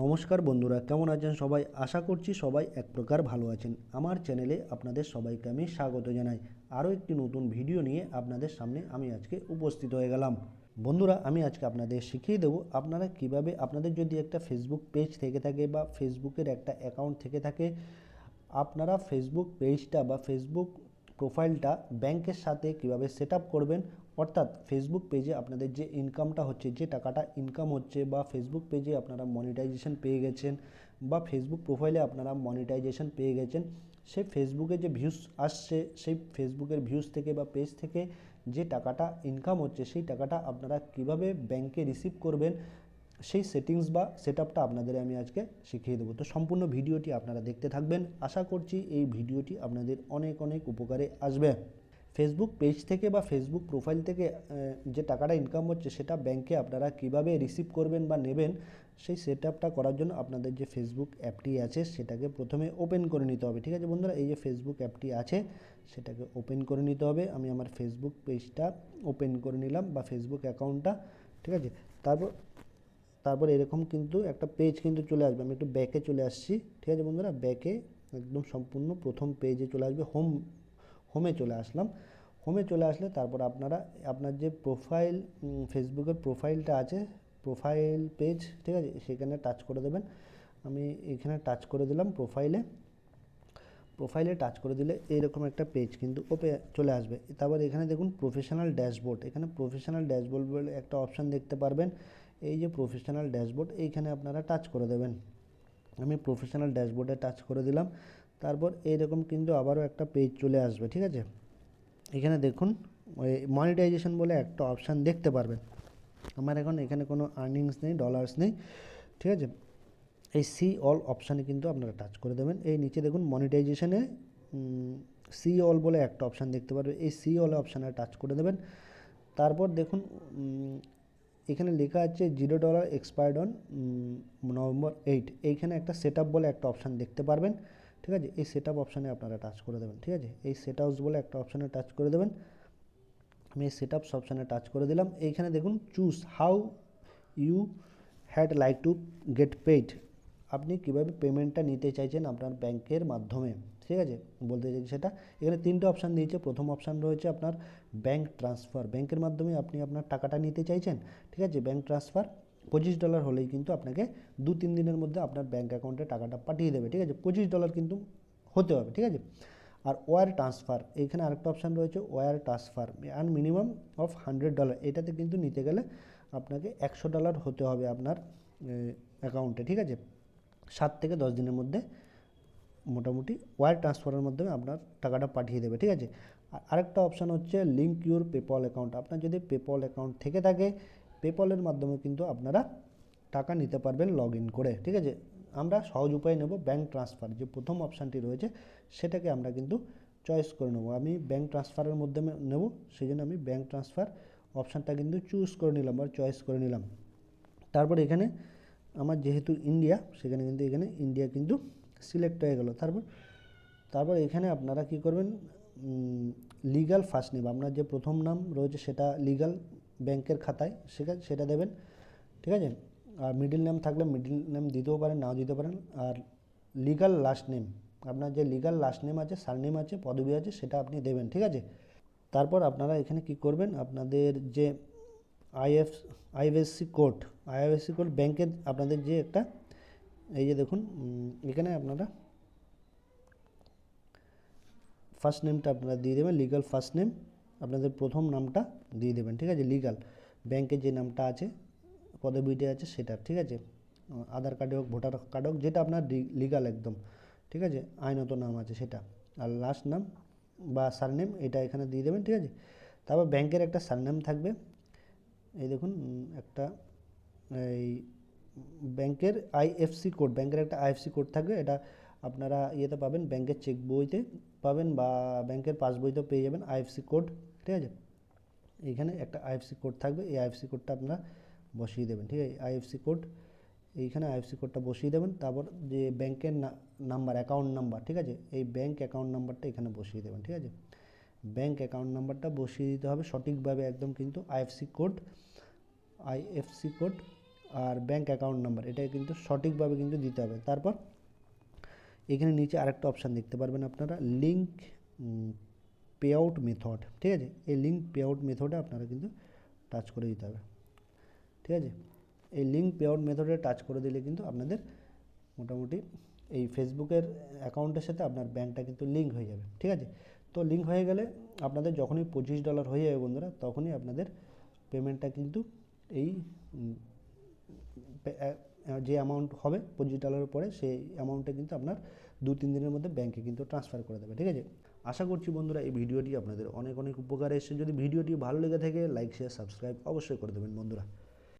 নমস্কার বন্ধুরা, কেমন আছেন সবাই? আশা করছি সবাই এক প্রকার ভালো আছেন। আমার চ্যানেলে আপনাদের সবাইকে আমি স্বাগত জানাই। আরও একটি নতুন ভিডিও নিয়ে আপনাদের সামনে আমি আজকে উপস্থিত হয়ে গেলাম। বন্ধুরা, আমি আজকে আপনাদের শিখিয়ে দেবো আপনারা কিভাবে আপনাদের যদি একটা ফেসবুক পেজ থেকে থাকে বা ফেসবুকের একটা অ্যাকাউন্ট থেকে থাকে, আপনারা ফেসবুক পেজটা বা ফেসবুক প্রোফাইলটা ব্যাংকের সাথে কিভাবে সেট আপ করবেন। অর্থাৎ ফেসবুক পেজে আপনাদের যে ইনকামটা হচ্ছে, যে টাকাটা ইনকাম হচ্ছে, বা ফেসবুক পেজে আপনারা মনিটাইজেশন পেয়ে গেছেন, বা ফেসবুক প্রোফাইলে আপনারা মনিটাইজেশন পেয়ে গেছেন, সেই ফেসবুকে যে ভিউজ আসছে, সেই ফেসবুকের ভিউজ থেকে বা পেজ থেকে যে টাকাটা ইনকাম হচ্ছে, সেই টাকাটা আপনারা কিভাবে ব্যাংকে রিসিভ করবেন, সেই সেটিংস বা সেট আপটা আপনাদের আমি আজকে শিখিয়ে দেবো। তো সম্পূর্ণ ভিডিওটি আপনারা দেখতে থাকবেন। আশা করছি এই ভিডিওটি আপনাদের অনেক অনেক উপকারে আসবে। ফেসবুক পেজ থেকে বা ফেসবুক প্রোফাইল থেকে যে টাকাটা ইনকাম হচ্ছে, সেটা ব্যাংকে আপনারা কিভাবে রিসিভ করবেন বা নেবেন, সেই সেট আপটা করার জন্য আপনাদের যে ফেসবুক অ্যাপটি আছে সেটাকে প্রথমে ওপেন করে নিতে হবে। ঠিক আছে বন্ধুরা, এই যে ফেসবুক অ্যাপটি আছে সেটাকে ওপেন করে নিতে হবে। আমি আমার ফেসবুক পেজটা ওপেন করে নিলাম বা ফেসবুক অ্যাকাউন্টটা। ঠিক আছে, তারপর তারপর এরকম কিন্তু একটা পেজ কিন্তু চলে আসবে। আমি একটু ব্যাকে চলে আসছি। ঠিক আছে বন্ধুরা, ব্যাকে একদম সম্পূর্ণ প্রথম পেজে চলে আসবে। হোমে চলে আসলাম। হোমে চলে আসলে তারপর আপনারা আপনার যে প্রোফাইল, ফেসবুকের প্রোফাইলটা আছে, প্রোফাইল পেজ, ঠিক আছে, সেখানে টাচ করে দেবেন। আমি এখানে টাচ করে দিলাম প্রোফাইলে টাচ করে দিলে এইরকম একটা পেজ কিন্তু চলে আসবে। তারপর এখানে দেখুন প্রফেশনাল ড্যাশবোর্ড, এখানে প্রফেশনাল ড্যাশবোর্ড বলে একটা অপশান দেখতে পারবেন। এই যে প্রফেশনাল ড্যাশবোর্ড, এইখানে আপনারা টাচ করে দেবেন। আমি প্রফেশনাল ড্যাশবোর্ডে টাচ করে দিলাম। তারপর এইরকম কিন্তু আবারও একটা পেজ চলে আসবে। ঠিক আছে, এখানে দেখুন ওই মনিটাইজেশন বলে একটা অপশান দেখতে পারবেন। আমার এখন এখানে কোনো আর্নিংস নেই, ডলার্স নেই। ঠিক আছে, এই সি অল অপশানে কিন্তু আপনারা টাচ করে দেবেন। এই নিচে দেখুন মনিটাইজেশনে সি অল বলে একটা অপশান দেখতে পারবেন। এই সি অল অপশানে টাচ করে দেবেন। তারপর দেখুন এখানে লেখা আছে $0 এক্সপায়ার্ড অন November 8। এইখানে একটা সেট আপ বলে একটা অপশান দেখতে পারবেন। ঠিক আছে, এই সেট আপ অপশানে আপনারা টাচ করে দেবেন। ঠিক আছে, এই সেট আপস বলে একটা অপশানে টাচ করে দেবেন। আমি এই সেট আপস অপশানে টাচ করে দিলাম। এইখানে দেখুন choose how you had like to get paid, আপনি কীভাবে পেমেন্টটা নিতে চাইছেন আপনার ব্যাংকের মাধ্যমে। ঠিক আছে, বলতে চাইছি সেটা। এখানে তিনটে অপশান দিয়েছে। প্রথম অপশান রয়েছে আপনার ব্যাংক ট্রান্সফার, ব্যাংকের মাধ্যমে আপনি আপনার টাকাটা নিতে চাইছেন। ঠিক আছে, ব্যাংক ট্রান্সফার $25 হলেই কিন্তু আপনাকে 2-3 দিনের মধ্যে আপনার ব্যাংক অ্যাকাউন্টে টাকাটা পাঠিয়ে দেবে। ঠিক আছে, $25 কিন্তু হতে হবে। ঠিক আছে, আর ওয়্যার ট্রান্সফার, এইখানে আরেকটা অপশান রয়েছে wire transfer and minimum of $100। এটাতে কিন্তু নিতে গেলে আপনাকে $100 হতে হবে আপনার অ্যাকাউন্টে। ঠিক আছে, 7 থেকে 10 দিনের মধ্যে মোটামুটি ওয়্যার ট্রান্সফারের মাধ্যমে আপনার টাকাটা পাঠিয়ে দেবে। ঠিক আছে, আরেকটা অপশান হচ্ছে লিঙ্ক ইউর পেপল অ্যাকাউন্ট। আপনার যদি পেপল অ্যাকাউন্ট থেকে থাকে, পেপলের মাধ্যমে কিন্তু আপনারা টাকা নিতে পারবেন লগ ইন করে। ঠিক আছে, আমরা সহজ উপায় নেব ব্যাঙ্ক ট্রান্সফার, যে প্রথম অপশানটি রয়েছে সেটাকে আমরা কিন্তু চয়েস করে নেব। আমি ব্যাঙ্ক ট্রান্সফারের মধ্যে নেব, সেই জন্য আমি ব্যাঙ্ক ট্রান্সফার অপশানটা কিন্তু চুজ করে নিলাম বা চয়েস করে নিলাম। তারপর এখানে আমার যেহেতু ইন্ডিয়া, সেখানে কিন্তু এখানে ইন্ডিয়া কিন্তু সিলেক্ট হয়ে গেল। তারপর এখানে আপনারা কি করবেন, লিগ্যাল ফার্স্ট নেম, আপনার যে প্রথম নাম রয়েছে সেটা লিগ্যাল ব্যাংকের খাতায় সেটা দেবেন। ঠিক আছে, আর মিডিল নেম থাকলে মিডিল নেম দিতেও পারেন, নাও দিতে পারেন। আর লিগ্যাল লাস্ট নেম, আপনার যে লিগ্যাল লাস্ট নেম আছে, সারনেম আছে, পদবি আছে, সেটা আপনি দেবেন। ঠিক আছে, তারপর আপনারা এখানে কি করবেন, আপনাদের যে আইএফএসসি কোড ব্যাংকের আপনাদের যে একটা, এই যে দেখুন এখানে আপনারা ফার্স্ট নেমটা আপনারা দিয়ে দেবেন, লিগ্যাল ফার্স্ট নেম, আপনাদের প্রথম নামটা দিয়ে দেবেন। ঠিক আছে, লিগ্যাল ব্যাংকের যে নামটা আছে, পদবিটা আছে সেটা। ঠিক আছে, আধার কার্ডে হোক, ভোটার কার্ড হোক, যেটা আপনার লিগ্যাল একদম। ঠিক আছে, আইনত নাম আছে সেটা। আর লাস্ট নাম বা সারনেম এটা এখানে দিয়ে দেবেন। ঠিক আছে, তারপর ব্যাংকের একটা সারনেম থাকবে। এই দেখুন একটা এই ব্যাংকের আইএফসি কোড, ব্যাংকের একটা আইএফসি কোড থাকবে। এটা আপনারা ইয়েতে পাবেন, ব্যাংকের চেক বইতে পাবেন বা ব্যাংকের পাসবইতেও পেয়ে যাবেন আইএফসি কোড। ঠিক আছে, এইখানে একটা আইএফসি কোড থাকবে, এই আইএফসি কোডটা আপনারা বসিয়ে দেবেন। ঠিক আছে, আইএফসি কোড, এইখানে আইএফসি কোডটা বসিয়ে দেবেন। তারপর যে ব্যাংকের নাম্বার, অ্যাকাউন্ট নাম্বার, ঠিক আছে, এই ব্যাংক অ্যাকাউন্ট নাম্বারটা এখানে বসিয়ে দেবেন। ঠিক আছে, ব্যাংক অ্যাকাউন্ট নাম্বারটা বসিয়ে দিতে হবে সঠিকভাবে একদম, কিন্তু আইএফসি কোড আর ব্যাঙ্ক অ্যাকাউন্ট নাম্বার, এটা কিন্তু সঠিকভাবে কিন্তু দিতে হবে। তারপর এখানে নিচে আরেকটা অপশান দেখতে পারবেন আপনারা, লিঙ্ক পে আউট মেথড, ঠিক আছে। এই লিঙ্ক পে আউট মেথডে আপনারা কিন্তু টাচ করে দিতে হবে, ঠিক আছে। এই লিঙ্ক পে আউট মেথডে টাচ করে দিলে কিন্তু আপনাদের মোটামুটি এই ফেসবুকের অ্যাকাউন্টের সাথে আপনার ব্যাঙ্কটা কিন্তু লিঙ্ক হয়ে যাবে, ঠিক আছে। তো লিঙ্ক হয়ে গেলে আপনাদের যখনই $25 হয়ে যাবে বন্ধুরা, তখনই আপনাদের পেমেন্টটা কিন্তু এই যে অ্যামাউন্ট হবে $25 পরে, সেই অ্যামাউন্টটা কিন্তু আপনার 2-3 দিনের মধ্যে ব্যাঙ্কে কিন্তু ট্রান্সফার করে দেবে, ঠিক আছে। আশা করছি বন্ধুরা এই ভিডিওটি আপনাদের অনেক অনেক উপকারে এসেছে। যদি ভিডিওটি ভালো লেগে থাকে লাইক শেয়ার সাবস্ক্রাইব অবশ্যই করে দেবেন বন্ধুরা।